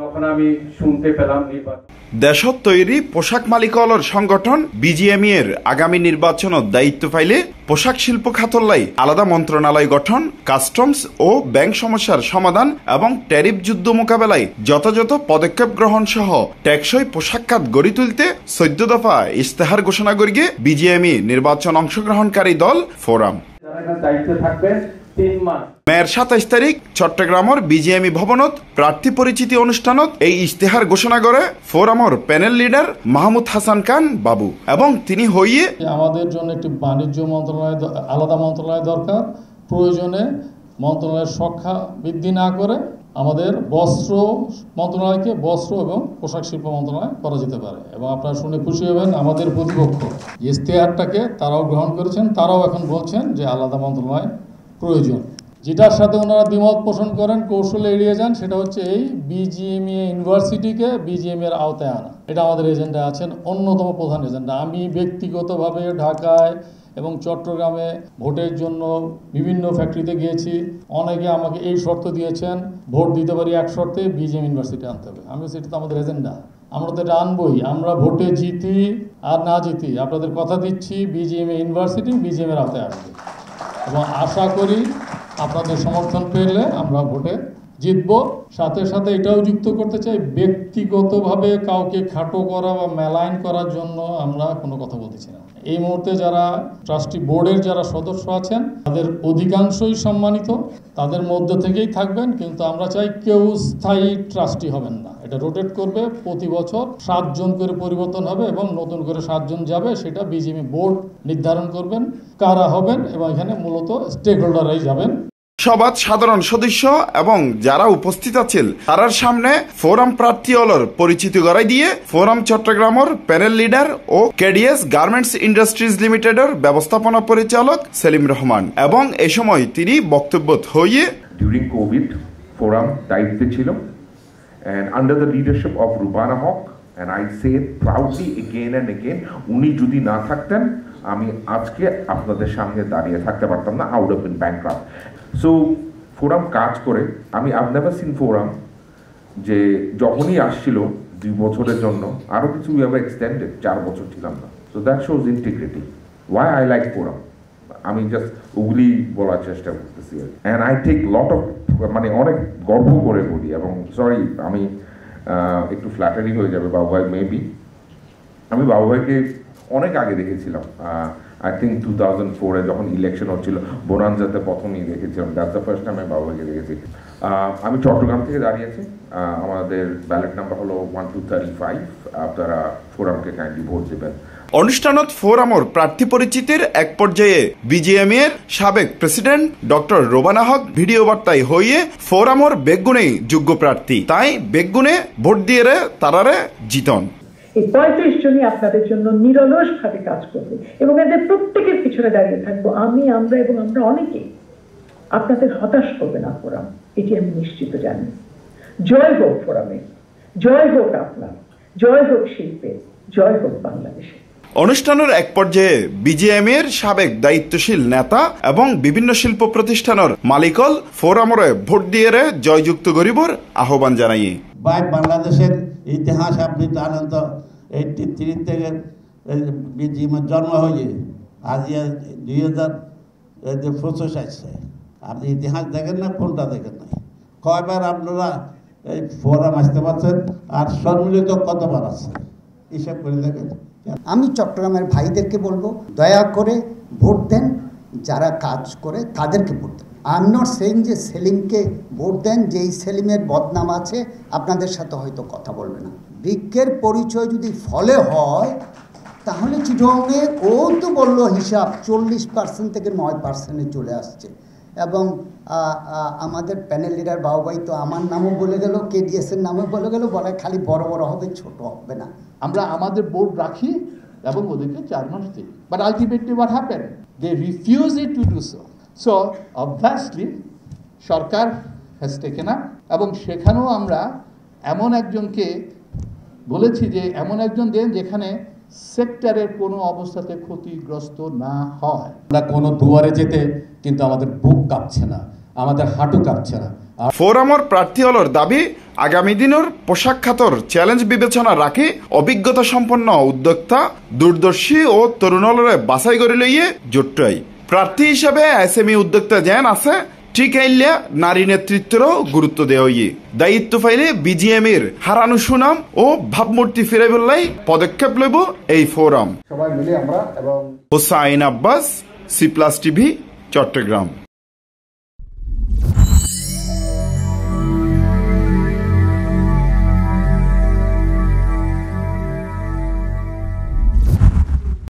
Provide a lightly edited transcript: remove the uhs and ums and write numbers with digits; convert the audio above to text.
তখন আমি শুনতে পেলাম দেশত তৈরি পোশাক মালিকলর সংগঠন বিজিএমই এর আগামী নির্বাচনত দায়িত্ব পাইলে পোশাক শিল্প খাতল্লাই আলাদা মন্ত্রণালয় গঠন, কাস্টমস ও ব্যাংক সমস্যার সমাধান এবং ট্যারিফ যুদ্ধ মোকাবেলায় যথাযথ পদক্ষেপ গ্রহণ সহ টেকসই পোশাক খাত গড়ি তুলতে 14 দফা ইশতেহার ঘোষণা করিয়ে বিজিএমই নির্বাচন অংশগ্রহণকারী দল ফোরাম দায়িত্বে থাকবেন 3 মাস। মেয়ের 27 তারিখ চট্টগ্রামের বিজিএমই ভবনত প্রার্থী পরিচিতি অনুষ্ঠানত এই ইশতেহার ঘোষণা করে ফোরামর প্যানেল লিডার মাহমুদ হাসান খান বাবু এবং তিনি হইয়ে আমাদের জন্য একটি বাণিজ্য মন্ত্রণালয় আলাদা মন্ত্রণালয় দরকার। প্রয়োজনে মন্ত্রণালয়ের সংখ্যা বৃদ্ধি না করে আমাদের বস্ত্র মন্ত্রণালয়কে বস্ত্র এবং পোশাক শিল্প মন্ত্রণালয় করা যেতে পারে। এবং আপনারা শুনে খুশি হবেন, আমাদের প্রতিপক্ষ ইশতেহারটাকে তারাও গ্রহণ করেছেন, তারাও এখন বলছেন যে আলাদা মন্ত্রণালয় প্রয়োজন। যেটার সাথে ওনারা দ্বিমত পোষণ করেন, কৌশলে এড়িয়ে যান, সেটা হচ্ছে এই বিজিএমই ইউনিভার্সিটিকে বিজিএমই এর আওতায় আনা। এটা আমাদের এজেন্ডা আছেন, অন্যতম প্রধান এজেন্ডা। আমি ব্যক্তিগতভাবে ঢাকায় এবং চট্টগ্রামে ভোটের জন্য বিভিন্ন ফ্যাক্টরিতে গিয়েছি। অনেকে আমাকে এই শর্ত দিয়েছেন, ভোট দিতে পারি এক শর্তে, বিজিএম ইউনিভার্সিটি আনতে হবে। আমি সেটা তো আমাদের এজেন্ডা, আমরা তো এটা আনবই। আমরা ভোটে জিতি আর না জিতি, আপনাদের কথা দিচ্ছি বিজিএম ইউনিভার্সিটি বিজিএম এর আওতায় আসবে এবং আশা করি আপনাদের সমর্থন পেলে আমরা ভোটে জিতব। সাথে সাথে এটাও যুক্ত করতে চাই, ব্যক্তিগতভাবে কাউকে খাটো করা বা মেলাইন করার জন্য আমরা কোনো কথা বলতেছি না। এই মুহূর্তে যারা ট্রাস্টি বোর্ডের যারা সদস্য আছেন তাদের অধিকাংশই সম্মানিত, তাদের মধ্যে থেকেই থাকবেন, কিন্তু আমরা চাই কেউ স্থায়ী ট্রাস্টি হবেন না। এটা রোটেট করবে, প্রতি বছর 7 জন করে পরিবর্তন হবে এবং নতুন করে 7 জন যাবে। সেটা বিজিএমই বোর্ড নির্ধারণ করবেন কারা হবেন এবং এখানে মূলত স্টেক হোল্ডাররাই যাবেন। সভাত সাধারণ সদস্য এবং যারা উপস্থিত আছেন তারার সামনে ফোরাম প্রার্থী অলর পরিচিতি করাই দিয়ে ফোরাম চট্টগ্রামের প্যানেল লিডার ও কেডিএস গার্মেন্টস ইন্ডাস্ট্রিজ লিমিটেডের ব্যবস্থাপনা পরিচালক সেলিম রহমান এবং এই সময় তিনি বক্তব্য হইয়ে ডিউরিং কোভিড ফোরাম দায়িত্বে ছিল and under the leadership of Rubana Haq, and I say proudly again and again, উনি যদি না থাকতেন আমি আজকে আপনাদের সামনে দাঁড়িয়ে থাকতে পারতাম না, I would have been bankrupt. So forum কাজ করে I've never seen ফোরাম যে যখনই আসছিল 2 বছরের জন্য আরো কিছু we have extended 4 বছর ছিলাম না। So that shows integrity. Why I like forum, আমি জাস্ট ওগুলি বলার চেষ্টা করতেছি। and I take lot of মানে অনেক গর্ব করে বলি এবং সরি আমি একটু ফ্ল্যাটারি হয়ে যাবে বাবু ভাই মেবি, আমি বাবু ভাইকে অনেক আগে দেখেছিলাম। আই থিঙ্ক 2004-এ যখন ইলেকশন হচ্ছিল বোনানজাতে প্রথমেই দেখেছিলাম, দ্যাটস দ্য ফার্স্ট টাইম আমি বাবু ভাইকে দেখেছি। আমি চট্টগ্রাম থেকে দাঁড়িয়েছি, আমাদের ব্যালট নাম্বার হলো 1235। আপনারা ফোরামকে কাইন্ডলি ভোট দেবেন। অনুষ্ঠানত ফোরামর প্রার্থী পরিচিতির এক পর্যায়ে বিজিএমই এর সাবেক প্রেসিডেন্ট ডক্টর রোবানা হক ভিডিও বার্তায় হইয়ে ফোরামর বেগুনেই যোগ্য প্রার্থী, তাই বেগুনে ভোট দিয়ে তারারে জিতন। এই 35 জনই আপনাদের জন্য নিরলস ভাবে কাজ করবে এবং এদের প্রত্যেকের পিছনে দাঁড়িয়ে থাকবো আমরা এবং আমরা অনেকে। আপনাদের হতাশ করবে না ফোরাম, এটি আমি নিশ্চিত জানি। জয় হোক ফোরামে, জয় হোক আপনার, জয় হোক শিল্পে, জয় হোক বাংলাদেশে। অনুষ্ঠানের এক পর্যায়ে বিজিএমই এর সাবেক দায়িত্বশীল নেতা এবং বিভিন্ন শিল্প প্রতিষ্ঠানের মালিকল ফোরামরে ভোট দিয়ে জয়যুক্ত গরিবর আহ্বান জানাই। বাংলাদেশের ইতিহাস আপনি জানেন তো, 83 থেকে বিজিএমের জন্ম হয়ে আজ 2025 আসছে। আপনি ইতিহাস দেখেন না, কোনটা দেখেন নাই? কয়বার আপনারা এই ফোরাম আসতে পারছেন আর সম্মিলিত কতবার আছে হিসাব করে দেখেন। আমি চট্টগ্রামের ভাইদেরকে বলবো, দয়া করে ভোট দেন, যারা কাজ করে তাদেরকে ভোট দেন। আই এম নট সেইং যে সেলিমকে ভোট দেন, যেই সেলিমের বদনাম আছে আপনাদের সাথে হয়তো কথা বলবে না। বৃক্ষের পরিচয় যদি ফলে হয় তাহলে চিটংয়ে ও তো বললো হিসাব 40% থেকে 9% চলে আসছে। এবং আমাদের প্যানেল লিডার বাবুভাই তো আমার নামও বলে গেল, কেডিএসের নামও বলে গেল, বলে খালি বড় বড় হবে, ছোট হবে না। আমরা আমাদের বোর্ড রাখি এবং ওদেরকে 4 মাস দিই, but ultimately what happen, they refuse it to do so. So obviously সরকার হ্যাজ টেকেন আপ, এবং সেখানেও আমরা এমন একজনকে বলেছি যে এমন একজন দেন যেখানে সেক্টরের কোনো অবস্থাতে ক্ষতিগ্রস্ত না হয়। আমরা কোনো দুয়ারে যেতে কিন্তু আমাদের বুক কাঁপছে না, আমাদের হাঁটু কাঁপছে না, ফোরামর প্রার্থী হলর দাবি আগামী দিনের পোশাক খাতর চ্যালেঞ্জ বিবেচনা রাখি অভিজ্ঞতা সম্পন্ন উদ্যোক্তা দূরদর্শী ও তরুণ হলরে বাছাই করে লইয়ে জোট্টাই প্রার্থী হিসেবে এসএমই উদ্যোক্তা যেন আছে ঠিক আইলিয়া নারী নেতৃত্বেরও গুরুত্ব দেওয়া হইয়ে দায়িত্ব ফাইলে বিজিএমের হারানো সুনাম ও ভাবমূর্তি ফিরে বললাই পদক্ষেপ লইব এই ফোরাম। সবাই মিলে আমরা এবং Hossain Abbas, C plus TV, Chittagong.